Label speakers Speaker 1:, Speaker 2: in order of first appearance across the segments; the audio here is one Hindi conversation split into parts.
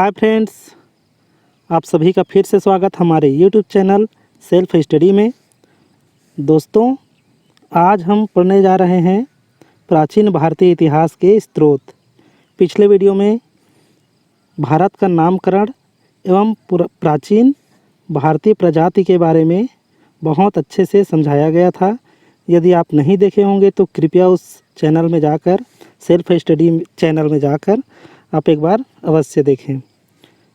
Speaker 1: हाय फ्रेंड्स, आप सभी का फिर से स्वागत हमारे यूट्यूब चैनल सेल्फ स्टडी में। दोस्तों, आज हम पढ़ने जा रहे हैं प्राचीन भारतीय इतिहास के स्रोत। पिछले वीडियो में भारत का नामकरण एवं प्राचीन भारतीय प्रजाति के बारे में बहुत अच्छे से समझाया गया था। यदि आप नहीं देखे होंगे तो कृपया उस चैनल में जाकर, सेल्फ स्टडी चैनल में जाकर आप एक बार अवश्य देखें।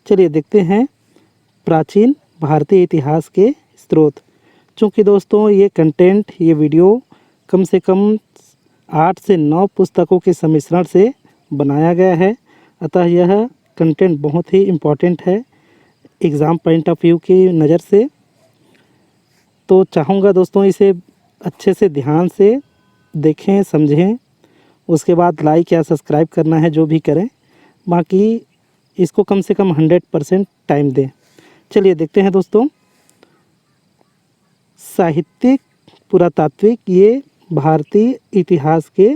Speaker 1: चलिए देखते हैं प्राचीन भारतीय इतिहास के स्रोत। चूँकि दोस्तों ये कंटेंट, ये वीडियो कम से कम 8 से 9 पुस्तकों के सम्मिश्रण से बनाया गया है, अतः यह कंटेंट बहुत ही इम्पोर्टेंट है एग्ज़ाम पॉइंट ऑफ व्यू की नज़र से। तो चाहूँगा दोस्तों इसे अच्छे से ध्यान से देखें, समझें, उसके बाद लाइक या सब्सक्राइब करना है जो भी करें, बाकी इसको कम से कम 100% टाइम दें। चलिए देखते हैं दोस्तों। साहित्यिक, पुरातात्विक ये भारतीय इतिहास के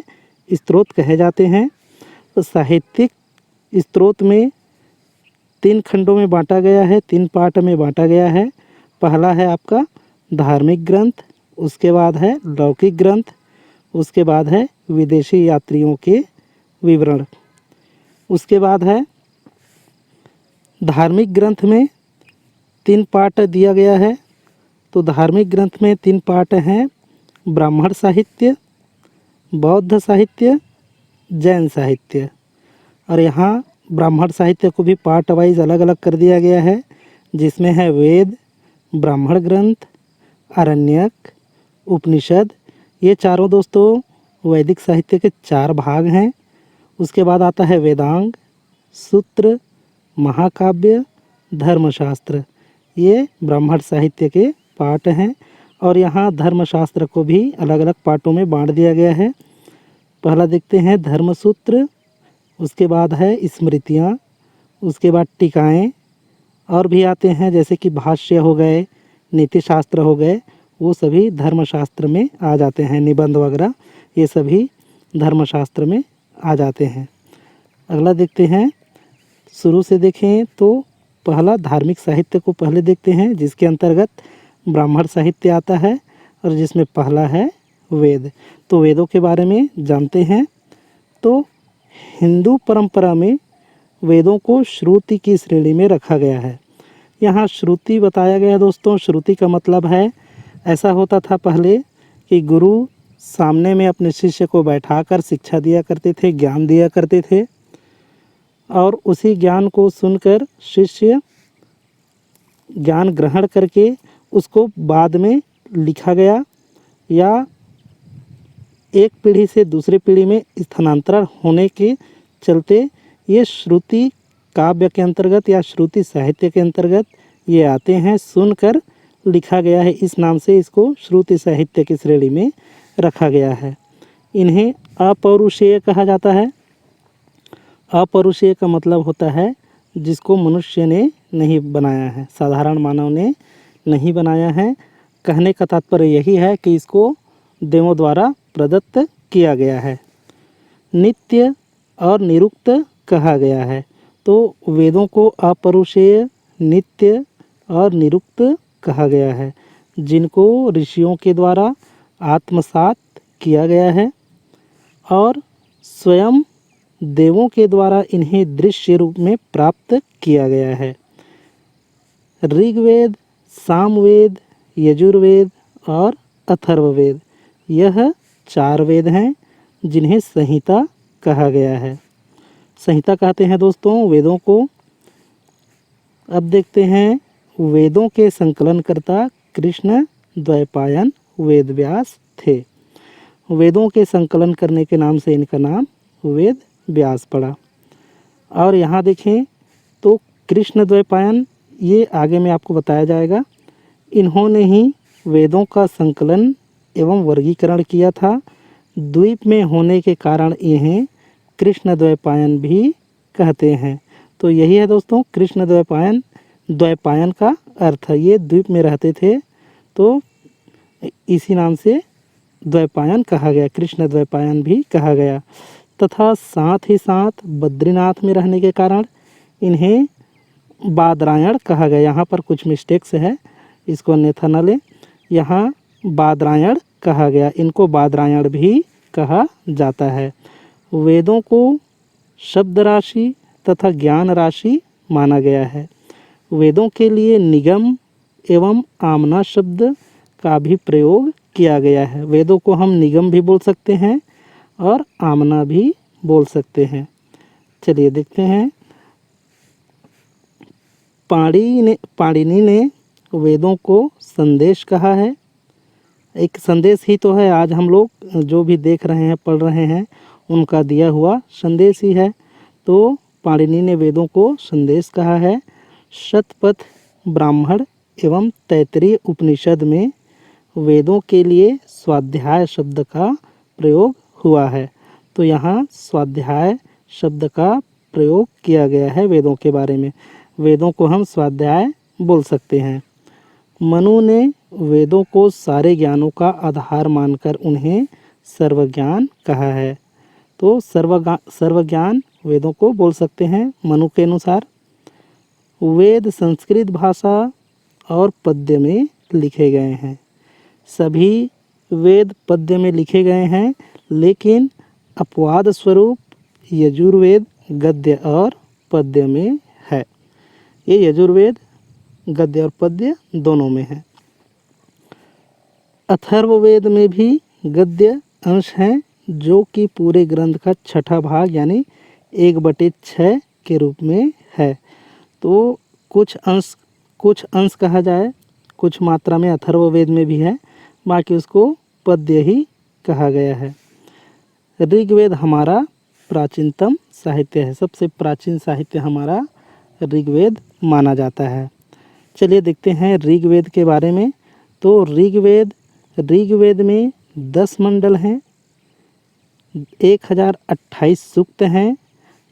Speaker 1: स्रोत कहे जाते हैं। तो साहित्यिक स्रोत में 3 खंडों में बांटा गया है, 3 पार्ट में बांटा गया है। पहला है आपका धार्मिक ग्रंथ, उसके बाद है लौकिक ग्रंथ, उसके बाद है विदेशी यात्रियों के विवरण। उसके बाद है धार्मिक ग्रंथ में 3 पार्ट दिया गया है। तो धार्मिक ग्रंथ में 3 पार्ट हैं: ब्राह्मण साहित्य, बौद्ध साहित्य, जैन साहित्य। और यहाँ ब्राह्मण साहित्य को भी पार्ट वाइज अलग अलग कर दिया गया है, जिसमें है वेद, ब्राह्मण ग्रंथ, आरण्यक, उपनिषद। ये चारों दोस्तों वैदिक साहित्य के 4 भाग हैं। उसके बाद आता है वेदांग, सूत्र, महाकाव्य, धर्मशास्त्र। ये ब्राह्मण साहित्य के पार्ट हैं। और यहाँ धर्मशास्त्र को भी अलग अलग पार्टों में बांट दिया गया है। पहला देखते हैं धर्मसूत्र, उसके बाद है स्मृतियाँ, उसके बाद टीकाएँ और भी आते हैं, जैसे कि भाष्य हो गए, नीतिशास्त्र हो गए, वो सभी धर्मशास्त्र में आ जाते हैं। निबंध वगैरह ये सभी धर्मशास्त्र में आ जाते हैं। अगला देखते हैं, शुरू से देखें तो पहला धार्मिक साहित्य को पहले देखते हैं, जिसके अंतर्गत ब्राह्मण साहित्य आता है और जिसमें पहला है वेद। तो वेदों के बारे में जानते हैं। तो हिंदू परंपरा में वेदों को श्रुति की श्रेणी में रखा गया है। यहाँ श्रुति बताया गया है दोस्तों। श्रुति का मतलब है, ऐसा होता था पहले कि गुरु सामने में अपने शिष्य को बैठाकर शिक्षा दिया करते थे, ज्ञान दिया करते थे, और उसी ज्ञान को सुनकर शिष्य ज्ञान ग्रहण करके उसको बाद में लिखा गया या एक पीढ़ी से दूसरे पीढ़ी में स्थानांतरण होने के चलते ये श्रुति काव्य के अंतर्गत या श्रुति साहित्य के अंतर्गत ये आते हैं। सुनकर लिखा गया है, इस नाम से इसको श्रुति साहित्य की श्रेणी में रखा गया है। इन्हें अपौरुषेय कहा जाता है। अपौरुषेय का मतलब होता है जिसको मनुष्य ने नहीं बनाया है, साधारण मानव ने नहीं बनाया है। कहने का तात्पर्य यही है कि इसको देवों द्वारा प्रदत्त किया गया है। नित्य और निरुक्त कहा गया है। तो वेदों को अपौरुषेय, नित्य और निरुक्त कहा गया है, जिनको ऋषियों के द्वारा आत्मसात किया गया है और स्वयं देवों के द्वारा इन्हें दृश्य रूप में प्राप्त किया गया है। ऋग्वेद, सामवेद, यजुर्वेद और अथर्ववेद, यह 4 वेद हैं जिन्हें संहिता कहा गया है। संहिता कहते हैं दोस्तों वेदों को। अब देखते हैं, वेदों के संकलनकर्ता कृष्ण द्वैपायन वेद व्यास थे। वेदों के संकलन करने के नाम से इनका नाम वेद व्यास पड़ा। और यहाँ देखें तो कृष्ण द्वैपायन, ये आगे में आपको बताया जाएगा, इन्होंने ही वेदों का संकलन एवं वर्गीकरण किया था। द्वीप में होने के कारण इन्हें कृष्ण द्वैपायन भी कहते हैं। तो यही है दोस्तों कृष्ण द्वैपायन। द्वैपायन का अर्थ है ये द्वीप में रहते थे, तो इसी नाम से द्वैपायन कहा गया, कृष्ण द्वैपायन भी कहा गया। तथा साथ ही साथ बद्रीनाथ में रहने के कारण इन्हें बादरायण कहा गया। यहाँ पर कुछ मिस्टेक्स है, इसको अन्यथा न लें। यहाँ बादरायण कहा गया, इनको बादरायण भी कहा जाता है। वेदों को शब्द राशि तथा ज्ञान राशि माना गया है। वेदों के लिए निगम एवं आमना शब्द का भी प्रयोग किया गया है। वेदों को हम निगम भी बोल सकते हैं और आमना भी बोल सकते हैं। चलिए देखते हैं। पाणिनि ने वेदों को संदेश कहा है। एक संदेश ही तो है, आज हम लोग जो भी देख रहे हैं, पढ़ रहे हैं, उनका दिया हुआ संदेश ही है। तो पाणिनि ने वेदों को संदेश कहा है। शतपथ ब्राह्मण एवं तैत्तिरीय उपनिषद में वेदों के लिए स्वाध्याय शब्द का प्रयोग हुआ है। तो यहाँ स्वाध्याय शब्द का प्रयोग किया गया है वेदों के बारे में। वेदों को हम स्वाध्याय बोल सकते हैं। मनु ने वेदों को सारे ज्ञानों का आधार मानकर उन्हें सर्वज्ञान कहा है। तो सर्वज्ञान वेदों को बोल सकते हैं मनु के अनुसार। वेद संस्कृत भाषा और पद्य में लिखे गए हैं। सभी वेद पद्य में लिखे गए हैं, लेकिन अपवाद स्वरूप यजुर्वेद गद्य और पद्य में है। ये यजुर्वेद गद्य और पद्य दोनों में है। अथर्ववेद में भी गद्य अंश हैं, जो कि पूरे ग्रंथ का छठा भाग यानी 1/6 के रूप में है। तो कुछ अंश कहा जाए, कुछ मात्रा में अथर्ववेद में भी है, बाकी उसको पद्य ही कहा गया है। ऋग्वेद हमारा प्राचीनतम साहित्य है। सबसे प्राचीन साहित्य हमारा ऋग्वेद माना जाता है। चलिए देखते हैं ऋग्वेद के बारे में। तो ऋग्वेद में 10 मंडल हैं, 1028 सूक्त हैं।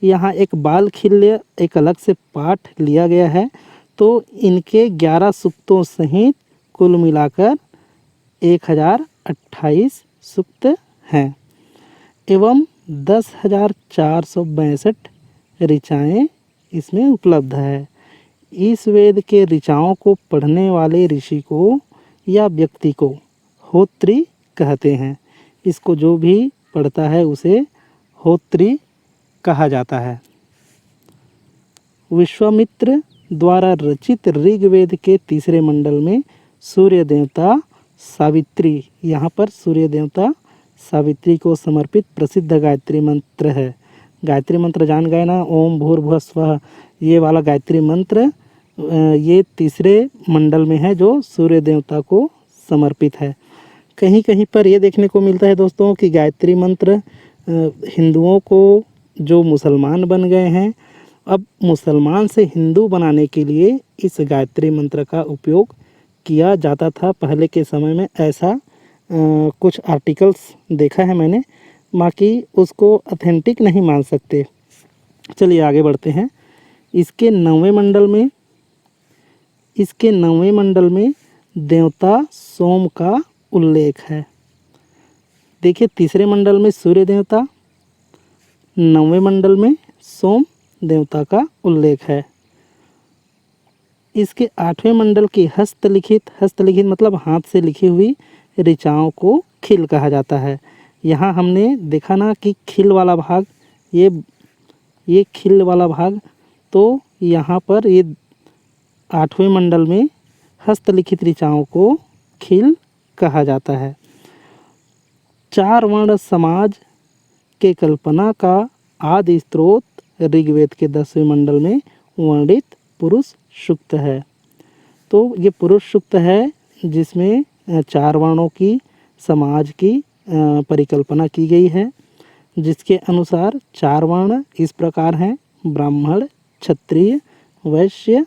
Speaker 1: यहाँ एक बालखिल्य एक अलग से पाठ लिया गया है। तो इनके 11 सूक्तों सहित कुल मिलाकर 1028 सूक्त हैं एवं 10,462 ऋचाएँ इसमें उपलब्ध है। इस वेद के ऋचाओं को पढ़ने वाले ऋषि को या व्यक्ति को होत्री कहते हैं। इसको जो भी पढ़ता है उसे होत्री कहा जाता है। विश्वामित्र द्वारा रचित ऋग्वेद के तीसरे मंडल में सूर्य देवता सावित्री, यहाँ पर सूर्य देवता सावित्री को समर्पित प्रसिद्ध गायत्री मंत्र है। गायत्री मंत्र जान गए ना, ओम भूर्भुवः स्वः, ये वाला गायत्री मंत्र ये तीसरे मंडल में है जो सूर्य देवता को समर्पित है। कहीं कहीं पर ये देखने को मिलता है दोस्तों कि गायत्री मंत्र हिंदुओं को जो मुसलमान बन गए हैं, अब मुसलमान से हिंदू बनाने के लिए इस गायत्री मंत्र का उपयोग किया जाता था पहले के समय में। ऐसा कुछ आर्टिकल्स देखा है मैंने, बाकी उसको ऑथेंटिक नहीं मान सकते। चलिए आगे बढ़ते हैं। इसके 9वें मंडल में देवता सोम का उल्लेख है। देखिए, तीसरे मंडल में सूर्य देवता, 9वें मंडल में सोम देवता का उल्लेख है। इसके 8वें मंडल की हस्तलिखित मतलब हाथ से लिखी हुई ऋचाओं को खिल कहा जाता है। यहाँ हमने देखा ना कि खिल वाला भाग, ये खिल वाला भाग, तो यहाँ पर ये 8वें मंडल में हस्तलिखित ऋचाओं को खिल कहा जाता है। 4 वर्ण समाज के कल्पना का आदि स्रोत ऋग्वेद के 10वें मंडल में वर्णित पुरुष सूक्त है। तो ये पुरुष सूक्त है जिसमें 4 वर्णों की समाज की परिकल्पना की गई है, जिसके अनुसार 4 वर्ण इस प्रकार हैं: ब्राह्मण, क्षत्रिय, वैश्य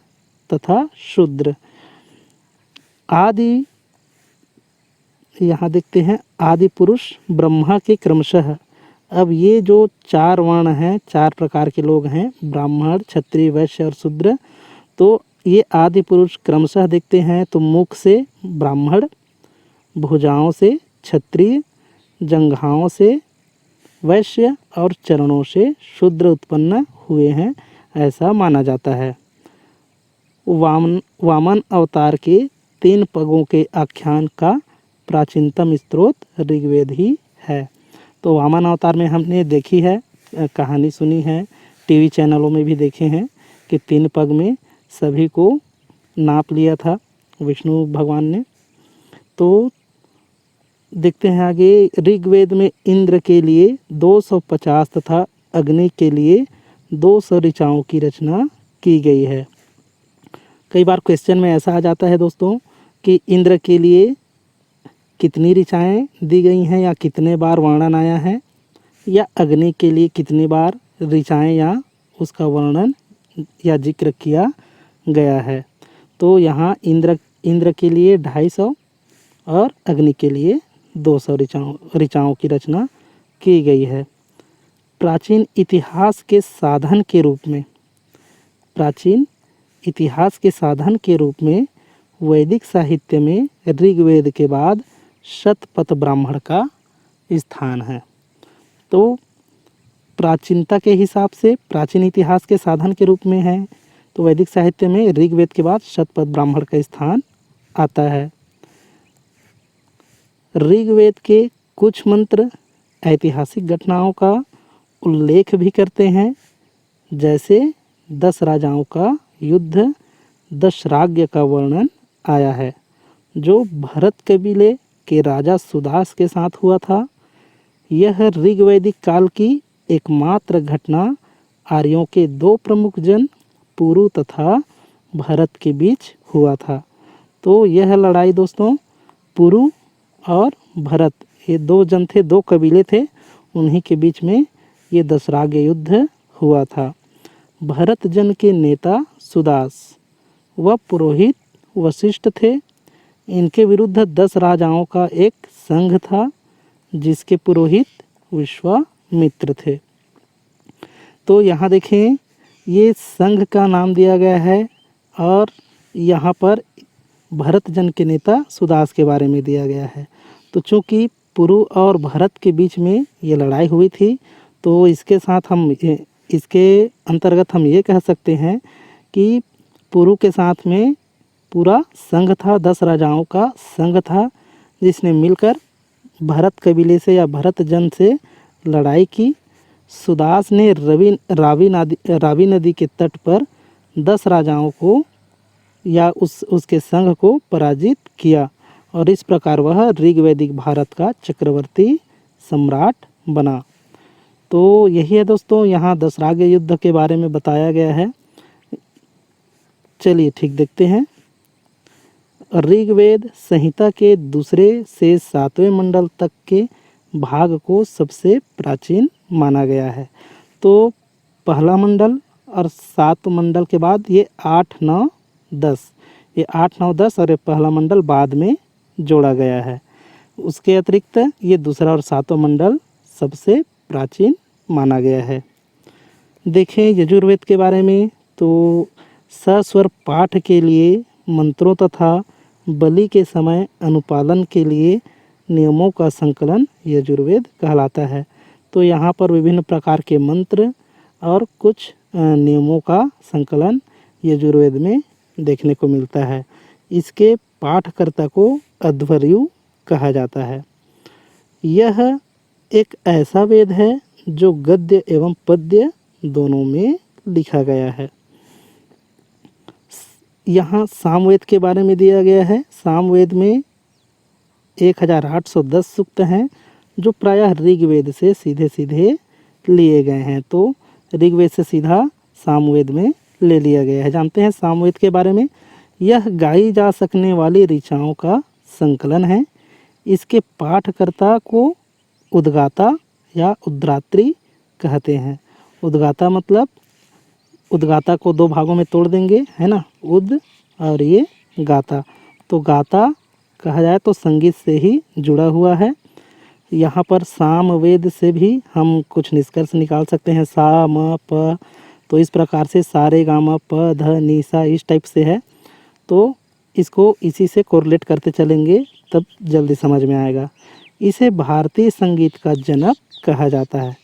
Speaker 1: तथा शूद्र। आदि, यहाँ देखते हैं, आदि पुरुष ब्रह्मा के क्रमशः। अब ये जो 4 वर्ण हैं, 4 प्रकार के लोग हैं, ब्राह्मण, क्षत्रिय, वैश्य और शूद्र, तो ये आदि पुरुष क्रमशः देखते हैं तो मुख से ब्राह्मण, भुजाओं से क्षत्रिय, जंघाओं से वैश्य और चरणों से शूद्र उत्पन्न हुए हैं, ऐसा माना जाता है। वामन अवतार के 3 पगों के आख्यान का प्राचीनतम स्रोत ऋग्वेद ही है। तो वामन अवतार में हमने देखी है, कहानी सुनी है, टीवी चैनलों में भी देखे हैं कि 3 पग में सभी को नाप लिया था विष्णु भगवान ने। तो देखते हैं आगे, ऋग्वेद में इंद्र के लिए 250 तथा अग्नि के लिए 200 ऋचाओं की रचना की गई है। कई बार क्वेश्चन में ऐसा आ जाता है दोस्तों कि इंद्र के लिए कितनी ऋचाएँ दी गई हैं या कितने बार वर्णन आया है, या अग्नि के लिए कितनी बार ऋचाएँ या उसका वर्णन या जिक्र किया गया है। तो यहाँ इंद्र के लिए 250 और अग्नि के लिए 200 ऋचाओं की रचना की गई है। प्राचीन इतिहास के साधन के रूप में वैदिक साहित्य में ऋग्वेद के बाद शतपथ ब्राह्मण का स्थान है। तो प्राचीनता के हिसाब से प्राचीन इतिहास के साधन के रूप में है, तो वैदिक साहित्य में ऋग्वेद के बाद शतपथ ब्राह्मण का स्थान आता है। ऋग्वेद के कुछ मंत्र ऐतिहासिक घटनाओं का उल्लेख भी करते हैं, जैसे 10 राजाओं का युद्ध दशराग्य का वर्णन आया है, जो भरत कबीले के राजा सुदास के साथ हुआ था। यह ऋग्वैदिक काल की एकमात्र घटना आर्यों के 2 प्रमुख जन पुरु तथा भरत के बीच हुआ था। तो यह लड़ाई दोस्तों पुरु और भरत, ये 2 जन थे, 2 कबीले थे, उन्हीं के बीच में ये दशराग्य युद्ध हुआ था। भरत जन के नेता सुदास व पुरोहित वशिष्ठ थे। इनके विरुद्ध 10 राजाओं का एक संघ था, जिसके पुरोहित विश्वामित्र थे। तो यहाँ देखें, ये संघ का नाम दिया गया है और यहाँ पर भरत जन के नेता सुदास के बारे में दिया गया है। तो चूँकि पुरु और भरत के बीच में ये लड़ाई हुई थी, तो इसके अंतर्गत हम ये कह सकते हैं कि पुरु के साथ में पूरा संघ था, 10 राजाओं का संघ था, जिसने मिलकर भरत कबीले से या भरत जन से लड़ाई की। सुदास ने रावी नदी के तट पर 10 राजाओं को या उसके संघ को पराजित किया और इस प्रकार वह ऋग्वैदिक भारत का चक्रवर्ती सम्राट बना। तो यही है दोस्तों, यहाँ दशराग्य युद्ध के बारे में बताया गया है। चलिए ठीक देखते हैं। ऋग्वेद संहिता के 2 से 7वें मंडल तक के भाग को सबसे प्राचीन माना गया है। तो पहला मंडल और 7 मंडल के बाद ये 8, 9, 10, ये 8, 9, 10 और ये पहला मंडल बाद में जोड़ा गया है। उसके अतिरिक्त ये दूसरा और 7वां मंडल सबसे प्राचीन माना गया है। देखें यजुर्वेद के बारे में, तो सस्वर पाठ के लिए मंत्रों तथा बलि के समय अनुपालन के लिए नियमों का संकलन यजुर्वेद कहलाता है। तो यहाँ पर विभिन्न प्रकार के मंत्र और कुछ नियमों का संकलन यजुर्वेद में देखने को मिलता है। इसके पाठकर्ता को अध्वर्यु कहा जाता है। यह एक ऐसा वेद है जो गद्य एवं पद्य दोनों में लिखा गया है। यहाँ सामवेद के बारे में दिया गया है। सामवेद में 1810 सूक्त हैं, जो प्रायः ऋग्वेद से सीधे लिए गए हैं। तो ऋग्वेद से सीधा सामवेद में ले लिया गया है। जानते हैं सामवेद के बारे में, यह गाई जा सकने वाली ऋचाओं का संकलन है। इसके पाठकर्ता को उद्गाता या उद्धात्री कहते हैं। उद्गाता मतलब, उद्गाता को 2 भागों में तोड़ देंगे, है ना, उद और ये गाता। तो गाता कहा जाए तो संगीत से ही जुड़ा हुआ है। यहाँ पर सामवेद से भी हम कुछ निष्कर्ष निकाल सकते हैं। सा म प, तो इस प्रकार से सारे गा म प ध नि सा इस टाइप से है। तो इसको इसी से कोरिलेट करते चलेंगे, तब जल्दी समझ में आएगा। इसे भारतीय संगीत का जनक कहा जाता है।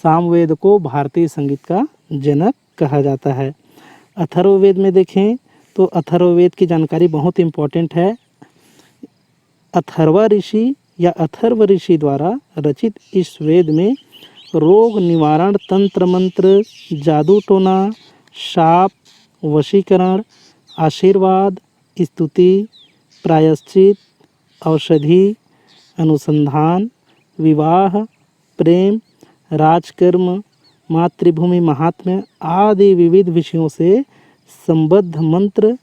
Speaker 1: सामवेद को भारतीय संगीत का जनक कहा जाता है। अथर्ववेद में देखें तो अथर्ववेद की जानकारी बहुत इम्पोर्टेंट है। अथर्वा ऋषि या अथर्व ऋषि द्वारा रचित इस वेद में रोग निवारण, तंत्र मंत्र, जादू टोना, शाप, वशीकरण, आशीर्वाद, स्तुति, प्रायश्चित, औषधि, अनुसंधान, विवाह, प्रेम, राजकर्म, मातृभूमि महात्म्य आदि विविध विषयों से संबद्ध मंत्र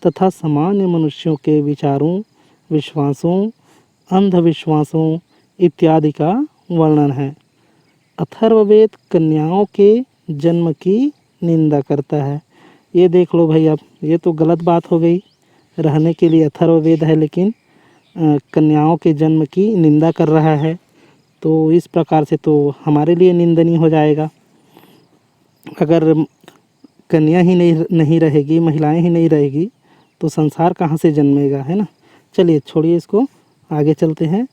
Speaker 1: तथा सामान्य मनुष्यों के विचारों, विश्वासों, अंधविश्वासों इत्यादि का वर्णन है। अथर्ववेद कन्याओं के जन्म की निंदा करता है। ये देख लो भाई, अब ये तो गलत बात हो गई। रहने के लिए अथर्ववेद है, लेकिन कन्याओं के जन्म की निंदा कर रहा है, तो इस प्रकार से तो हमारे लिए निंदनीय हो जाएगा। अगर कन्या ही नहीं रहेगी, महिलाएं ही नहीं रहेगी, तो संसार कहाँ से जन्मेगा, है ना। चलिए छोड़िए इसको, आगे चलते हैं।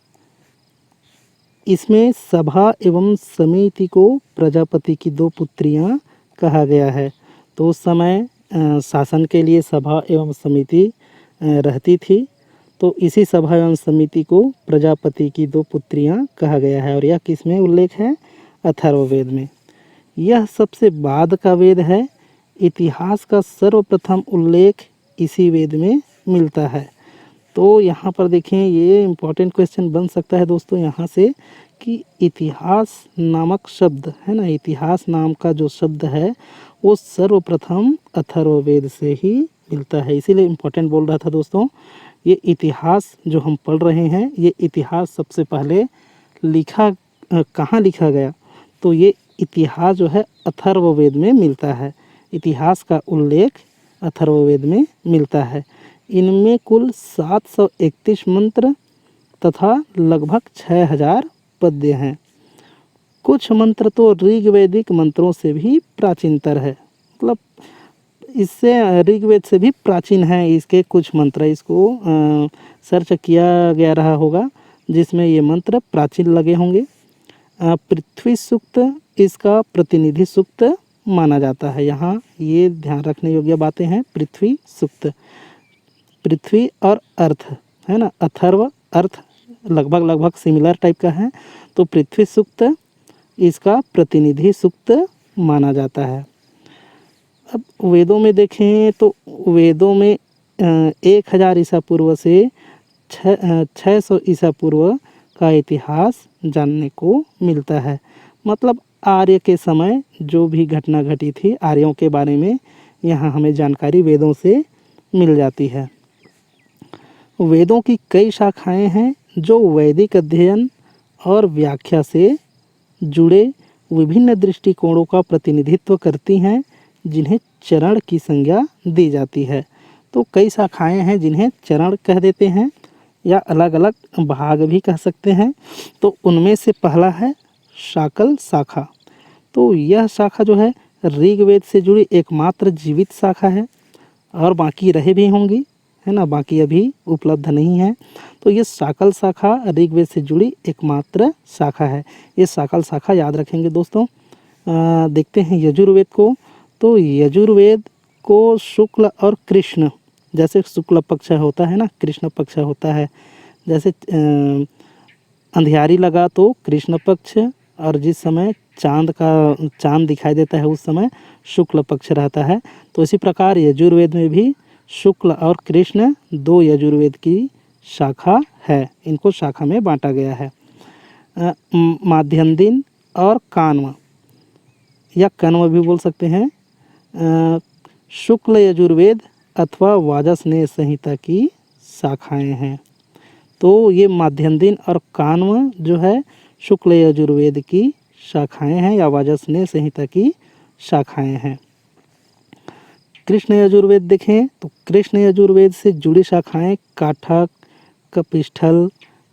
Speaker 1: इसमें सभा एवं समिति को प्रजापति की 2 पुत्रियां कहा गया है। तो उस समय शासन के लिए सभा एवं समिति रहती थी, तो इसी सभा एवं समिति को प्रजापति की 2 पुत्रियां कहा गया है। और यह किस में उल्लेख है? अथर्ववेद में। यह सबसे बाद का वेद है। इतिहास का सर्वप्रथम उल्लेख इसी वेद में मिलता है। तो यहाँ पर देखें, ये इम्पोर्टेंट क्वेश्चन बन सकता है दोस्तों यहाँ से कि इतिहास नामक शब्द है ना, इतिहास नाम का जो शब्द है वो सर्वप्रथम अथर्ववेद से ही मिलता है। इसीलिए इम्पोर्टेंट बोल रहा था दोस्तों। ये इतिहास जो हम पढ़ रहे हैं, ये इतिहास सबसे पहले कहाँ लिखा गया? तो ये इतिहास जो है अथर्ववेद में मिलता है। इतिहास का उल्लेख अथर्ववेद में मिलता है। इनमें कुल 731 मंत्र तथा लगभग 6000 पद्य हैं। कुछ मंत्र तो ऋग्वैदिक मंत्रों से भी प्राचीनतर है, मतलब इससे ऋग्वेद से भी प्राचीन है इसके कुछ मंत्र। इसको सर्च किया गया रहा होगा जिसमें ये मंत्र प्राचीन लगे होंगे। पृथ्वी सूक्त इसका प्रतिनिधि सूक्त माना जाता है। यहाँ ये ध्यान रखने योग्य बातें हैं। पृथ्वी सूक्त, पृथ्वी और अर्थ है ना, अथर्व अर्थ लगभग सिमिलर टाइप का है, तो पृथ्वी सूक्त इसका प्रतिनिधि सूक्त माना जाता है। अब वेदों में देखें तो वेदों में 1000 ईसा पूर्व से 600 ईसा पूर्व का इतिहास जानने को मिलता है। मतलब आर्य के समय जो भी घटना घटी थी आर्यों के बारे में, यहाँ हमें जानकारी वेदों से मिल जाती है। वेदों की कई शाखाएं हैं जो वैदिक अध्ययन और व्याख्या से जुड़े विभिन्न दृष्टिकोणों का प्रतिनिधित्व करती हैं, जिन्हें चरण की संज्ञा दी जाती है। तो कई शाखाएं हैं जिन्हें चरण कह देते हैं या अलग अलग भाग भी कह सकते हैं। तो उनमें से पहला है शाकल शाखा। तो यह शाखा जो है ऋग्वेद से जुड़ी एकमात्र जीवित शाखा है, और बाकी रहे भी होंगी, है ना, बाकी अभी उपलब्ध नहीं है। तो ये शाकल शाखा ऋग्वेद से जुड़ी एकमात्र शाखा है। ये शाकल शाखा याद रखेंगे दोस्तों। देखते हैं यजुर्वेद को। तो यजुर्वेद को शुक्ल और कृष्ण, जैसे शुक्ल पक्ष होता है ना, कृष्ण पक्ष होता है। जैसे अंधियारी लगा तो कृष्ण पक्ष, और जिस समय चांद दिखाई देता है उस समय शुक्ल पक्ष रहता है। तो इसी प्रकार यजुर्वेद में भी शुक्ल और कृष्ण 2 यजुर्वेद की शाखा है। इनको शाखा में बांटा गया है। माध्यम दिन और कान्व या कन्व भी बोल सकते हैं। शुक्ल यजुर्वेद अथवा वाजस्नेय संहिता की शाखाएं हैं। तो ये माध्यम दिन और कान्व जो है शुक्ल यजुर्वेद की शाखाएं हैं या वाजस्नेय संहिता की शाखाएं हैं। कृष्ण यजुर्वेद देखें तो कृष्ण यजुर्वेद से जुड़ी शाखाएं काठक, कपिष्ठल,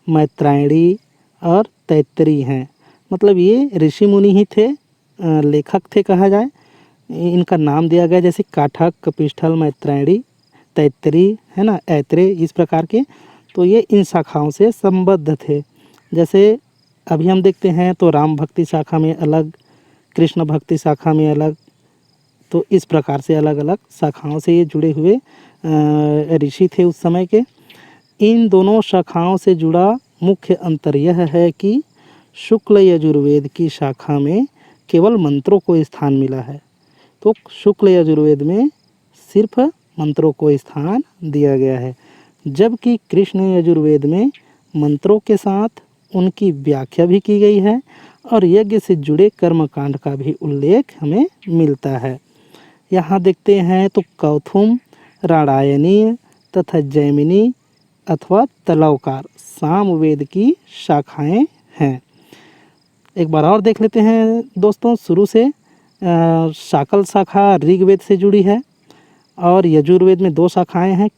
Speaker 1: मैत्रायणी और तैत्तरी हैं। मतलब ये ऋषि मुनि ही थे, लेखक थे कहा जाए। इनका नाम दिया गया जैसे काठक, कपिष्ठल, मैत्रायणी, तैत्तरी, है ना, ऐत्रेय, इस प्रकार के। तो ये इन शाखाओं से संबद्ध थे। जैसे अभी हम देखते हैं तो राम भक्ति शाखा में अलग, कृष्ण भक्ति शाखा में अलग, तो इस प्रकार से अलग अलग शाखाओं से ये जुड़े हुए ऋषि थे उस समय के। इन दोनों शाखाओं से जुड़ा मुख्य अंतर यह है कि शुक्ल यजुर्वेद की शाखा में केवल मंत्रों को स्थान मिला है, तो शुक्ल यजुर्वेद में सिर्फ मंत्रों को स्थान दिया गया है, जबकि कृष्ण यजुर्वेद में मंत्रों के साथ उनकी व्याख्या भी की गई है और यज्ञ से जुड़े कर्मकांड का भी उल्लेख हमें मिलता है। यहाँ देखते हैं तो कौथुम, राणायनीय तथा जैमिनी अथवा तलवकार सामवेद की शाखाएं हैं। एक बार और देख लेते हैं दोस्तों शुरू से। शाकल शाखा ऋग्वेद से जुड़ी है और यजुर्वेद में 2 शाखाएं हैं,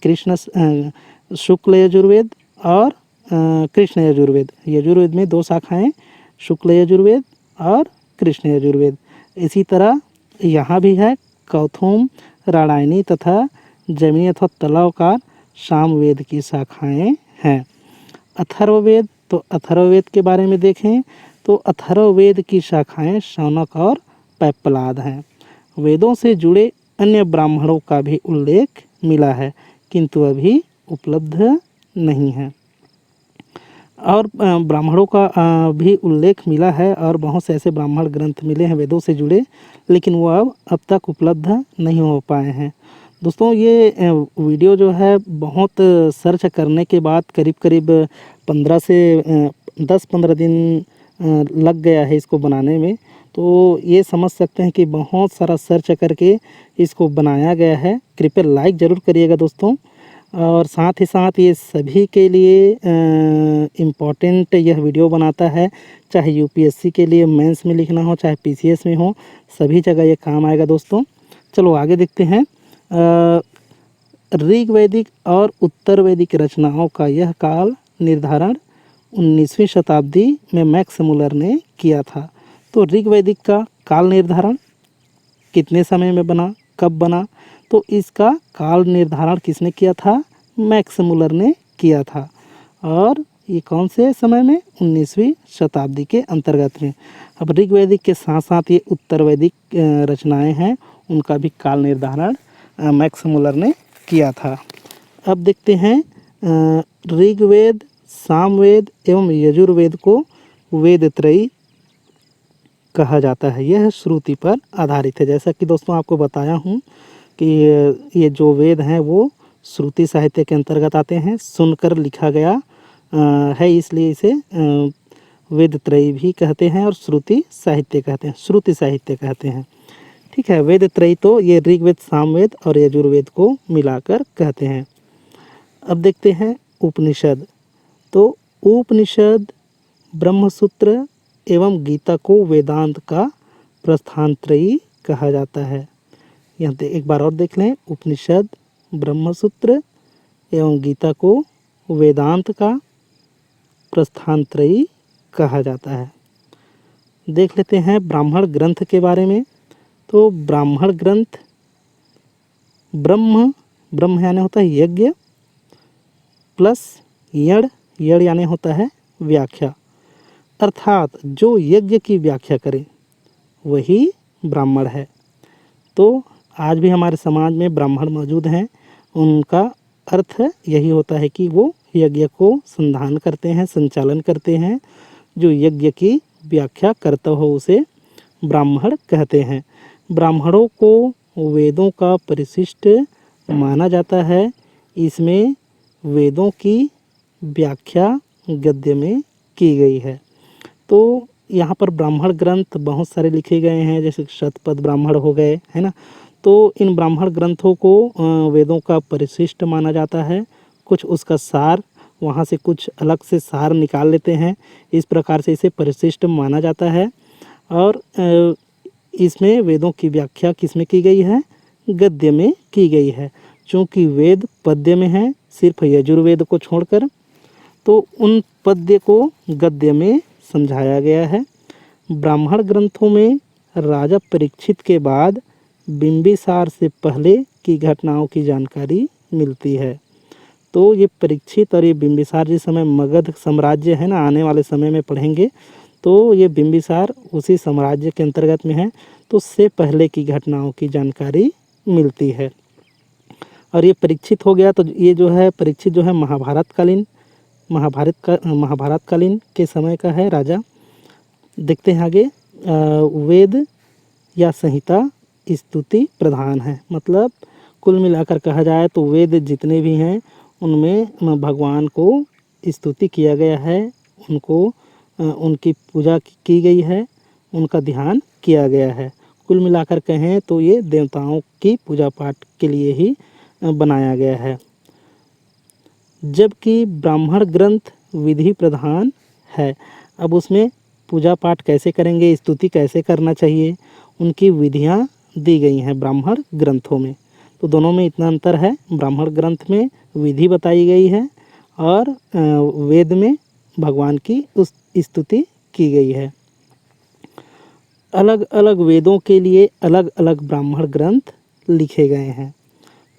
Speaker 1: शुक्ल यजुर्वेद और कृष्ण यजुर्वेद। यजुर्वेद में 2 शाखाएं, शुक्ल यजुर्वेद और कृष्ण यजुर्वेद। इसी तरह यहाँ भी है कौथुम, राणायनी तथा जैमिनी अथवा तलवकार सामवेद की शाखाएं हैं। अथर्ववेद, तो अथर्ववेद के बारे में देखें तो अथर्ववेद की शाखाएं शौनक और पैप्पलाद हैं। वेदों से जुड़े अन्य ब्राह्मणों का भी उल्लेख मिला है किंतु अभी उपलब्ध नहीं है। और ब्राह्मणों का भी उल्लेख मिला है और बहुत से ऐसे ब्राह्मण ग्रंथ मिले हैं वेदों से जुड़े, लेकिन वो अब तक उपलब्ध नहीं हो पाए हैं। दोस्तों ये वीडियो जो है बहुत सर्च करने के बाद करीब 15 से 10-15 दिन लग गया है इसको बनाने में, तो ये समझ सकते हैं कि बहुत सारा सर्च करके इसको बनाया गया है। कृपया लाइक ज़रूर करिएगा दोस्तों, और साथ ही साथ ये सभी के लिए इम्पॉर्टेंट यह वीडियो बनाता है, चाहे यूपीएससी के लिए मेंस में लिखना हो चाहे पीसीएस में हो, सभी जगह ये काम आएगा दोस्तों। चलो आगे देखते हैं। ऋग्वैदिक और उत्तर वैदिक रचनाओं का यह काल निर्धारण 19वीं शताब्दी में मैक्स मुलर ने किया था। तो ऋग्वैदिक का काल निर्धारण कितने समय में बना, कब बना, तो इसका काल निर्धारण किसने किया था? मैक्स मुलर ने किया था। और ये कौन से समय में? 19वीं शताब्दी के अंतर्गत में। अब ऋग्वैदिक के साथ साथ ये उत्तर वैदिक रचनाएं हैं, उनका भी काल निर्धारण मैक्स मुलर ने किया था। अब देखते हैं ऋग्वेद, सामवेद एवं यजुर्वेद को वेद त्रयी कहा जाता है। यह श्रुति पर आधारित है। जैसा कि दोस्तों आपको बताया हूँ कि ये जो वेद हैं वो श्रुति साहित्य के अंतर्गत आते हैं, सुनकर लिखा गया है, इसलिए इसे वेद त्रयी भी कहते हैं और श्रुति साहित्य कहते हैं, श्रुति साहित्य कहते हैं। ठीक है, वेद त्रयी तो ये ऋग्वेद, सामवेद और यजुर्वेद को मिलाकर कहते हैं। अब देखते हैं उपनिषद। तो उपनिषद ब्रह्मसूत्र एवं गीता को वेदांत का प्रस्थानत्रयी कहा जाता है। यहाँ एक बार और देख लें, उपनिषद, ब्रह्मसूत्र एवं गीता को वेदांत का प्रस्थानत्रयी कहा जाता है। देख लेते हैं ब्राह्मण ग्रंथ के बारे में। तो ब्राह्मण ग्रंथ, ब्रह्म यानी होता है यज्ञ प्लस यण यानी होता है व्याख्या, अर्थात जो यज्ञ की व्याख्या करे वही ब्राह्मण है। तो आज भी हमारे समाज में ब्राह्मण मौजूद हैं, उनका अर्थ यही होता है कि वो यज्ञ को संधान करते हैं, संचालन करते हैं। जो यज्ञ की व्याख्या करता हो उसे ब्राह्मण कहते हैं। ब्राह्मणों को वेदों का परिशिष्ट माना जाता है। इसमें वेदों की व्याख्या गद्य में की गई है। तो यहाँ पर ब्राह्मण ग्रंथ बहुत सारे लिखे गए हैं, जैसे शतपथ ब्राह्मण हो गए, है ना। तो इन ब्राह्मण ग्रंथों को वेदों का परिशिष्ट माना जाता है। कुछ उसका सार, वहाँ से कुछ अलग से सार निकाल लेते हैं, इस प्रकार से इसे परिशिष्ट माना जाता है। और इसमें वेदों की व्याख्या किसमें की गई है? गद्य में की गई है। चूँकि वेद पद्य में है, सिर्फ यजुर्वेद को छोड़कर, तो उन पद्य को गद्य में समझाया गया है। ब्राह्मण ग्रंथों में राजा परीक्षित के बाद बिंबिसार से पहले की घटनाओं की जानकारी मिलती है। तो ये परीक्षित और ये बिंबिसार जिस समय मगध साम्राज्य है ना, आने वाले समय में पढ़ेंगे, तो ये बिंबिसार उसी साम्राज्य के अंतर्गत में है। तो उससे पहले की घटनाओं की जानकारी मिलती है। और ये परीक्षित हो गया, तो ये जो है परीक्षित जो है महाभारत कालीन के समय का है राजा। देखते हैं आगे। वेद या संहिता स्तुति प्रधान है, मतलब कुल मिलाकर कहा जाए तो वेद जितने भी हैं उनमें भगवान को स्तुति किया गया है, उनको उनकी पूजा की गई है, उनका ध्यान किया गया है। कुल मिलाकर कहें तो ये देवताओं की पूजा पाठ के लिए ही बनाया गया है। जबकि ब्राह्मण ग्रंथ विधि प्रधान है। अब उसमें पूजा पाठ कैसे करेंगे, स्तुति कैसे करना चाहिए, उनकी विधियाँ दी गई हैं ब्राह्मण ग्रंथों में। तो दोनों में इतना अंतर है, ब्राह्मण ग्रंथ में विधि बताई गई है और वेद में भगवान की उस स्तुति की गई है। अलग अलग वेदों के लिए अलग अलग ब्राह्मण ग्रंथ लिखे गए हैं।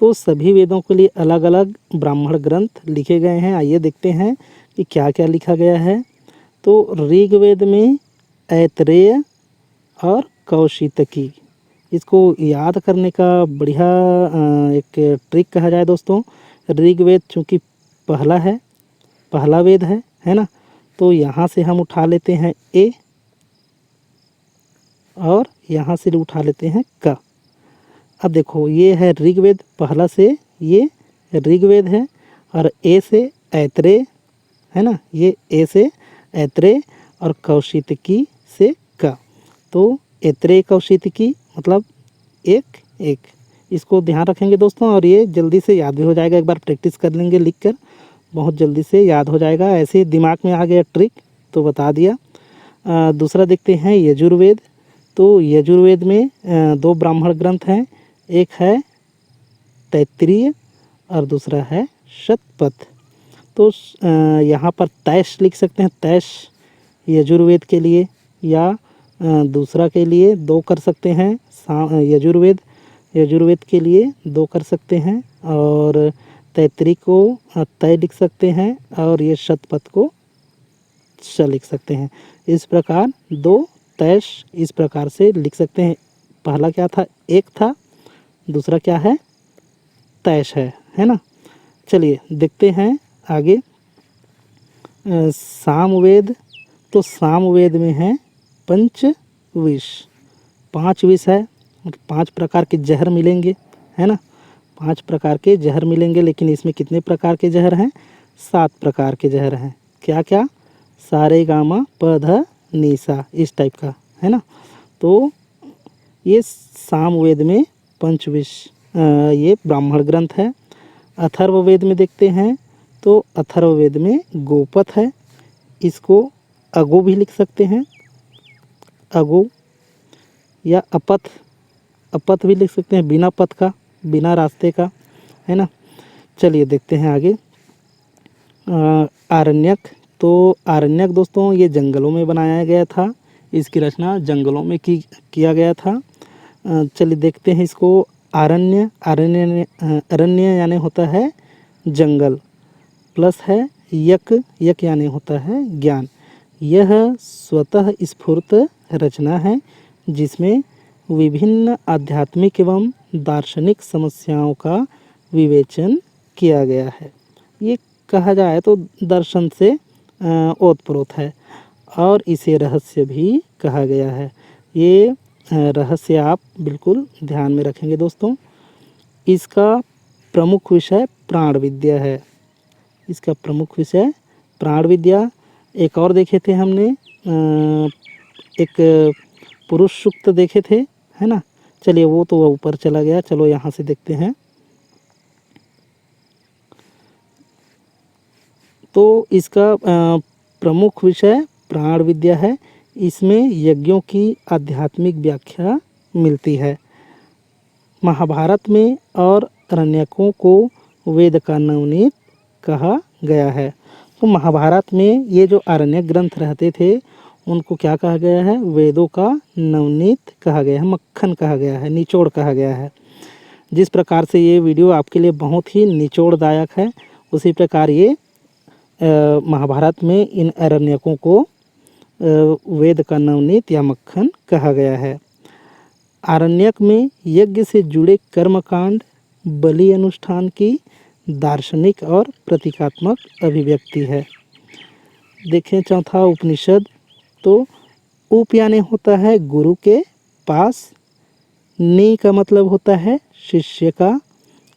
Speaker 1: तो सभी वेदों के लिए अलग अलग ब्राह्मण ग्रंथ लिखे गए हैं। आइए देखते हैं कि क्या क्या लिखा गया है। तो ऋग्वेद में ऐतरेय और कौशितकी, इसको याद करने का बढ़िया एक ट्रिक कहा जाए दोस्तों। ऋग्वेद चूँकि पहला वेद है ना, तो यहाँ से हम उठा लेते हैं ए और यहाँ से उठा लेते हैं क। अब देखो ये है ऋग्वेद, पहला से ये ऋग्वेद है और ए से ऐतरेय है ना, ये ए से ऐतरेय और कौशितकी से क। तो ऐतरेय कौशितकी मतलब एक एक, इसको ध्यान रखेंगे दोस्तों और ये जल्दी से याद भी हो जाएगा। एक बार प्रैक्टिस कर लेंगे लिख कर, बहुत जल्दी से याद हो जाएगा। ऐसे दिमाग में आ गया ट्रिक तो बता दिया। दूसरा देखते हैं यजुर्वेद। तो यजुर्वेद में दो ब्राह्मण ग्रंथ हैं, एक है तैत्तिरीय और दूसरा है शतपथ। तो यहाँ पर तैश लिख सकते हैं, तैश यजुर्वेद के लिए, या दूसरा के लिए दो कर सकते हैं, यजुर्वेद के लिए दो कर सकते हैं और तैत्तिरी को तय लिख सकते हैं और ये शतपथ को श लिख सकते हैं। इस प्रकार दो तैश इस प्रकार से लिख सकते हैं। पहला क्या था, एक था, दूसरा क्या है, तैश है ना। चलिए देखते हैं आगे। सामवेद। तो सामवेद में है पंचविश, 5 विष है, मतलब 5 प्रकार के जहर मिलेंगे, है ना। 5 प्रकार के जहर मिलेंगे, लेकिन इसमें कितने प्रकार के जहर हैं, 7 प्रकार के जहर हैं। क्या क्या, सारे गामा प ध नि सा, इस टाइप का, है ना। तो ये सामवेद में पंचविश ये ब्राह्मण ग्रंथ है। अथर्ववेद में देखते हैं तो अथर्ववेद में गोपथ है, इसको अगो भी लिख सकते हैं, अगो, या अपथ भी लिख सकते हैं, बिना पथ का, बिना रास्ते का, है ना। चलिए देखते हैं आगे। आरण्यक। तो आरण्यक दोस्तों ये जंगलों में बनाया गया था, इसकी रचना जंगलों में किया गया था। चलिए देखते हैं इसको। अरण्य यानी होता है जंगल, प्लस है यक यानी होता है ज्ञान। यह स्वतः स्फूर्त रचना है जिसमें विभिन्न आध्यात्मिक एवं दार्शनिक समस्याओं का विवेचन किया गया है। ये कहा जाए तो दर्शन से ओतप्रोत है और इसे रहस्य भी कहा गया है। ये रहस्य आप बिल्कुल ध्यान में रखेंगे दोस्तों। इसका प्रमुख विषय प्राण विद्या है, इसका प्रमुख विषय प्राण विद्या। एक और देखे थे हमने, एक पुरुष सूक्त देखे थे, है ना। चलिए वो तो ऊपर चला गया, चलो यहाँ से देखते हैं। तो इसका प्रमुख विषय प्राण विद्या है। इसमें यज्ञों की आध्यात्मिक व्याख्या मिलती है। महाभारत में और अरण्यकों को वेद का नवनीत कहा गया है। तो महाभारत में ये जो आरण्यक ग्रंथ रहते थे उनको क्या कहा गया है, वेदों का नवनीत कहा गया है, मक्खन कहा गया है, निचोड़ कहा गया है। जिस प्रकार से ये वीडियो आपके लिए बहुत ही निचोड़दायक है, उसी प्रकार ये महाभारत में इन अरण्यकों को वेद का नवनीत या मक्खन कहा गया है। आरण्यक में यज्ञ से जुड़े कर्मकांड, बलि अनुष्ठान की दार्शनिक और प्रतीकात्मक अभिव्यक्ति है। देखें चौथा उपनिषद, तो उप यानी होता है गुरु के पास, नि का मतलब होता है शिष्य का,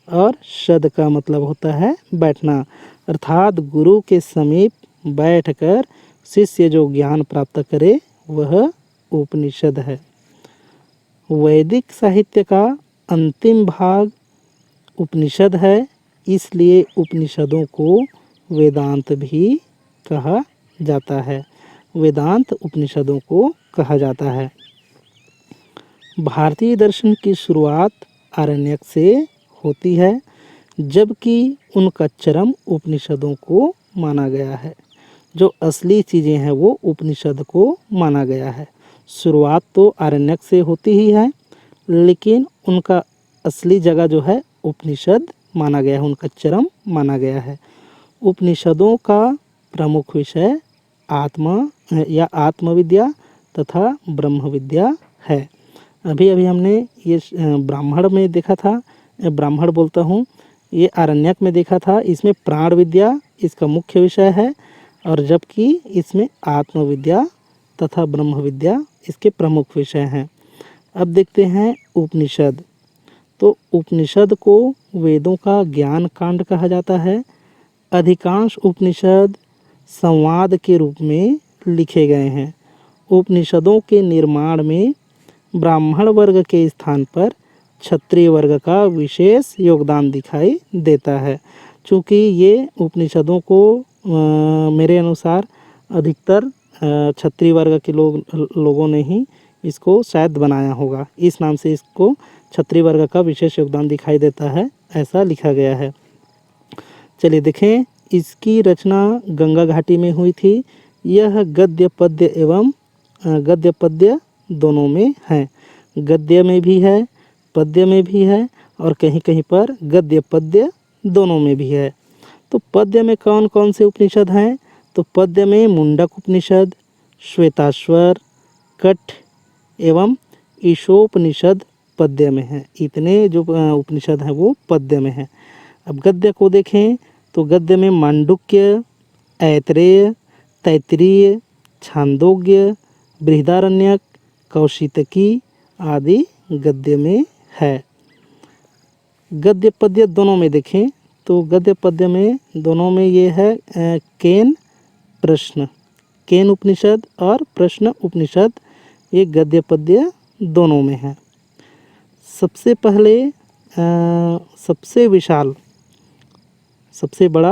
Speaker 1: और शद का मतलब होता है बैठना, अर्थात गुरु के समीप बैठकर शिष्य जो ज्ञान प्राप्त करे वह उपनिषद है। वैदिक साहित्य का अंतिम भाग उपनिषद है, इसलिए उपनिषदों को वेदांत भी कहा जाता है। वेदांत उपनिषदों को कहा जाता है। भारतीय दर्शन की शुरुआत आरण्यक से होती है, जबकि उनका चरम उपनिषदों को माना गया है। जो असली चीज़ें हैं वो उपनिषद को माना गया है। शुरुआत तो आरण्यक से होती ही है, लेकिन उनका असली जगह जो है उपनिषद माना गया है, उनका चरम माना गया है। उपनिषदों का प्रमुख विषय आत्मा या आत्मविद्या तथा ब्रह्म विद्या है। अभी अभी हमने ये ब्राह्मण में देखा था, ब्राह्मण बोलता हूँ, ये आरण्यक में देखा था। इसमें प्राण विद्या इसका मुख्य विषय है, और जबकि इसमें आत्मविद्या तथा ब्रह्म विद्या इसके प्रमुख विषय हैं। अब देखते हैं उपनिषद। तो उपनिषद को वेदों का ज्ञान कांड कहा जाता है। अधिकांश उपनिषद संवाद के रूप में लिखे गए हैं। उपनिषदों के निर्माण में ब्राह्मण वर्ग के स्थान पर क्षत्रिय वर्ग का विशेष योगदान दिखाई देता है। चूँकि ये उपनिषदों को मेरे अनुसार अधिकतर क्षत्रिय वर्ग के लोगों ने ही इसको शायद बनाया होगा, इस नाम से इसको क्षत्रिय वर्ग का विशेष योगदान दिखाई देता है, ऐसा लिखा गया है। चलिए देखें, इसकी रचना गंगा घाटी में हुई थी। यह गद्य पद्य दोनों में है। गद्य में भी है, पद्य में भी है, और कहीं कहीं पर गद्य पद्य दोनों में भी है। तो पद्य में कौन कौन से उपनिषद हैं? तो पद्य में मुंडक उपनिषद, श्वेताश्वर, कठ एवं ईशोपनिषद पद्य में है। इतने जो उपनिषद हैं वो पद्य में हैं। अब गद्य को देखें तो गद्य में मांडुक्य, ऐतरेय, तैत्तिरीय, छांदोग्य, बृहदारण्यक, कौशितकी आदि गद्य में है। गद्य पद्य दोनों में देखें तो गद्य पद्य में दोनों में ये है केन प्रश्न, केन उपनिषद और प्रश्न उपनिषद, ये गद्य पद्य दोनों में है। सबसे पहले सबसे विशाल सबसे बड़ा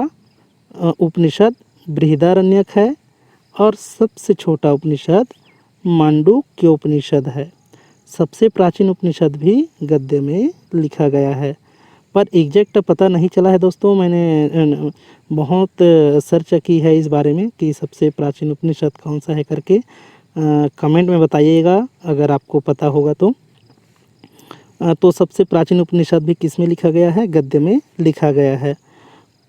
Speaker 1: उपनिषद बृहदारण्यक है, और सबसे छोटा उपनिषद मांडुक्य उपनिषद है। सबसे प्राचीन उपनिषद भी गद्य में लिखा गया है, पर एग्जैक्ट पता नहीं चला है दोस्तों। मैंने बहुत सर्च की है इस बारे में कि सबसे प्राचीन उपनिषद कौन सा है करके। कमेंट में बताइएगा अगर आपको पता होगा तो। सबसे प्राचीन उपनिषद भी किस में लिखा गया है? गद्य में लिखा गया है।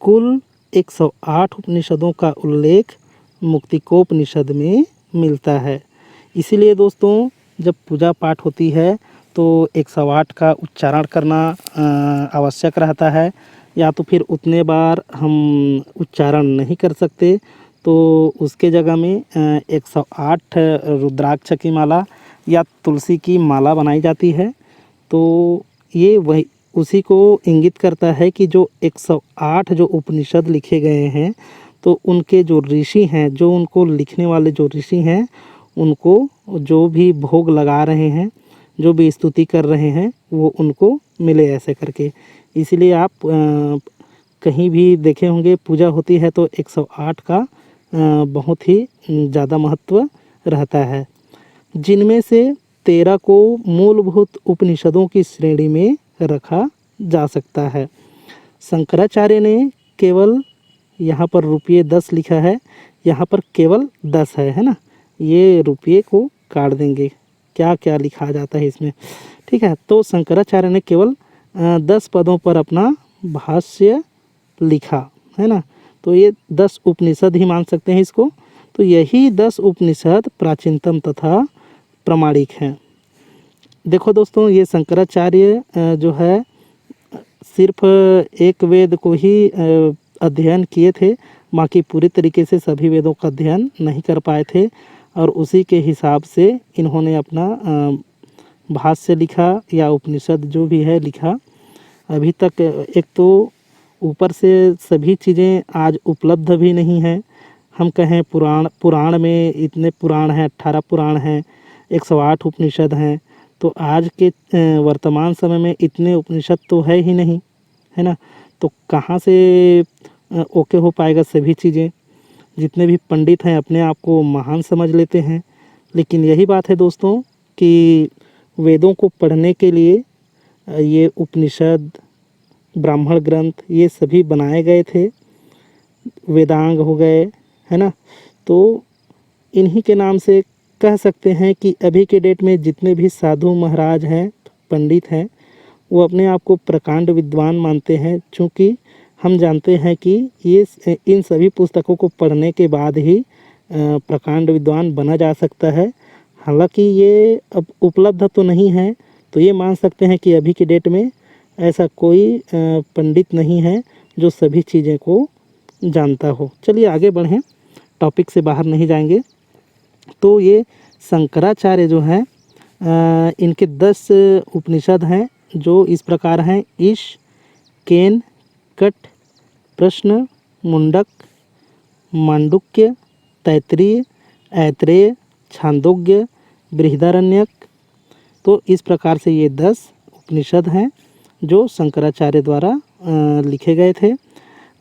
Speaker 1: कुल 108 उपनिषदों का उल्लेख मुक्तिकोपनिषद में मिलता है। इसीलिए दोस्तों जब पूजा पाठ होती है तो 108 का उच्चारण करना आवश्यक रहता है, या तो फिर उतने बार हम उच्चारण नहीं कर सकते तो उसके जगह में 108 रुद्राक्ष की माला या तुलसी की माला बनाई जाती है। तो ये वही उसी को इंगित करता है कि जो 108 जो उपनिषद लिखे गए हैं, तो उनके जो ऋषि हैं, जो उनको लिखने वाले जो ऋषि हैं, उनको जो भी भोग लगा रहे हैं, जो भी स्तुति कर रहे हैं, वो उनको मिले ऐसे करके। इसलिए आप कहीं भी देखे होंगे पूजा होती है तो 108 का बहुत ही ज़्यादा महत्व रहता है, जिनमें से 13 को मूलभूत उपनिषदों की श्रेणी में रखा जा सकता है। शंकराचार्य ने केवल यहाँ पर रुपये 10 लिखा है, यहाँ पर केवल 10 है ना। ये रुपये को काट देंगे, क्या क्या लिखा जाता है इसमें, ठीक है। तो शंकराचार्य ने केवल 10 पदों पर अपना भाष्य लिखा है ना। तो ये 10 उपनिषद ही मान सकते हैं इसको। तो यही 10 उपनिषद प्राचीनतम तथा प्रामाणिक हैं। देखो दोस्तों, ये शंकराचार्य जो है सिर्फ एक वेद को ही अध्ययन किए थे, बाकी पूरी तरीके से सभी वेदों का अध्ययन नहीं कर पाए थे, और उसी के हिसाब से इन्होंने अपना भाष्य लिखा या उपनिषद जो भी है लिखा। अभी तक एक तो ऊपर से सभी चीज़ें आज उपलब्ध भी नहीं हैं। हम कहें पुराण में इतने पुराण हैं, 18 पुराण हैं, 108 उपनिषद हैं, तो आज के वर्तमान समय में इतने उपनिषद तो है ही नहीं, है ना। तो कहाँ से ओके हो पाएगा सभी चीज़ें। जितने भी पंडित हैं अपने आप को महान समझ लेते हैं, लेकिन यही बात है दोस्तों कि वेदों को पढ़ने के लिए ये उपनिषद, ब्राह्मण ग्रंथ ये सभी बनाए गए थे। वेदांग हो गए, है ना। तो इन्हीं के नाम से कह सकते हैं कि अभी के डेट में जितने भी साधु महाराज हैं, पंडित हैं, वो अपने आप को प्रकांड विद्वान मानते हैं, क्योंकि हम जानते हैं कि ये इन सभी पुस्तकों को पढ़ने के बाद ही प्रकांड विद्वान बना जा सकता है। हालांकि ये अब उपलब्ध तो नहीं है, तो ये मान सकते हैं कि अभी के डेट में ऐसा कोई पंडित नहीं है जो सभी चीज़ें को जानता हो। चलिए आगे बढ़ें, टॉपिक से बाहर नहीं जाएंगे। तो ये शंकराचार्य जो हैं इनके 10 उपनिषद हैं जो इस प्रकार हैं: ईश, केन, कट, प्रश्न, मुंडक, मांडुक्य, तैत्तिरीय, ऐतरेय, छांदोग्य, बृहदारण्यक। तो इस प्रकार से ये 10 उपनिषद हैं जो शंकराचार्य द्वारा लिखे गए थे।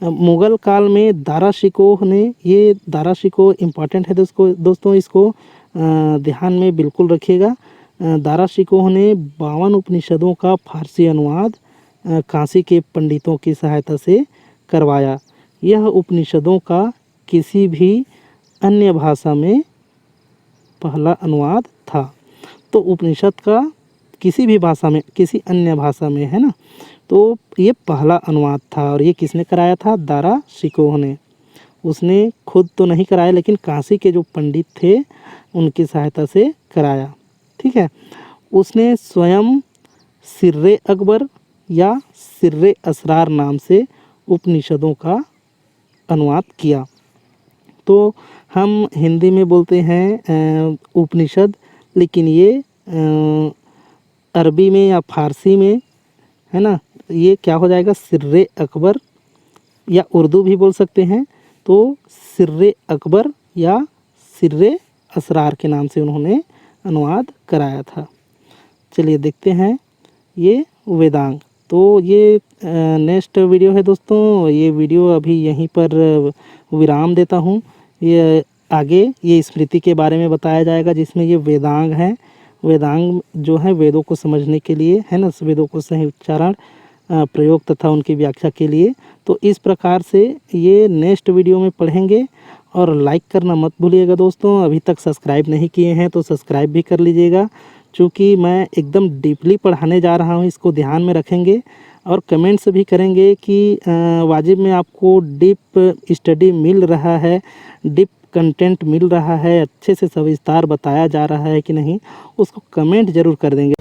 Speaker 1: मुग़ल काल में दारा शिकोह ने, ये दारा शिकोह इम्पॉर्टेंट है दोस्तों, इसको ध्यान में बिल्कुल रखिएगा। दारा शिकोह ने 52 उपनिषदों का फारसी अनुवाद काशी के पंडितों की सहायता से करवाया। यह उपनिषदों का किसी भी अन्य भाषा में पहला अनुवाद था। तो उपनिषद का किसी भी भाषा में, किसी अन्य भाषा में, है ना, तो ये पहला अनुवाद था। और ये किसने कराया था? दारा शिकोह ने। उसने खुद तो नहीं कराया, लेकिन काशी के जो पंडित थे उनकी सहायता से कराया। ठीक है। उसने स्वयं सिर्रे अकबर या सिर्रे असरार नाम से उपनिषदों का अनुवाद किया। तो हम हिंदी में बोलते हैं उपनिषद, लेकिन ये अरबी में या फारसी में, है ना, ये क्या हो जाएगा? सिर्रे अकबर, या उर्दू भी बोल सकते हैं। तो सिर्रे अकबर या सिर्रे असरार के नाम से उन्होंने अनुवाद कराया था। चलिए देखते हैं ये वेदांग। तो ये नेक्स्ट वीडियो है दोस्तों। ये वीडियो अभी यहीं पर विराम देता हूँ। ये आगे ये स्मृति के बारे में बताया जाएगा, जिसमें ये वेदांग हैं। वेदांग जो है वेदों को समझने के लिए, है ना, वेदों को सही उच्चारण, प्रयोग तथा उनकी व्याख्या के लिए। तो इस प्रकार से ये नेक्स्ट वीडियो में पढ़ेंगे। और लाइक करना मत भूलिएगा दोस्तों। अभी तक सब्सक्राइब नहीं किए हैं तो सब्सक्राइब भी कर लीजिएगा, क्योंकि मैं एकदम डीपली पढ़ाने जा रहा हूँ। इसको ध्यान में रखेंगे और कमेंट्स भी करेंगे कि वाजिब में आपको डीप स्टडी मिल रहा है, डीप कंटेंट मिल रहा है, अच्छे से सविस्तार बताया जा रहा है कि नहीं, उसको कमेंट ज़रूर कर देंगे।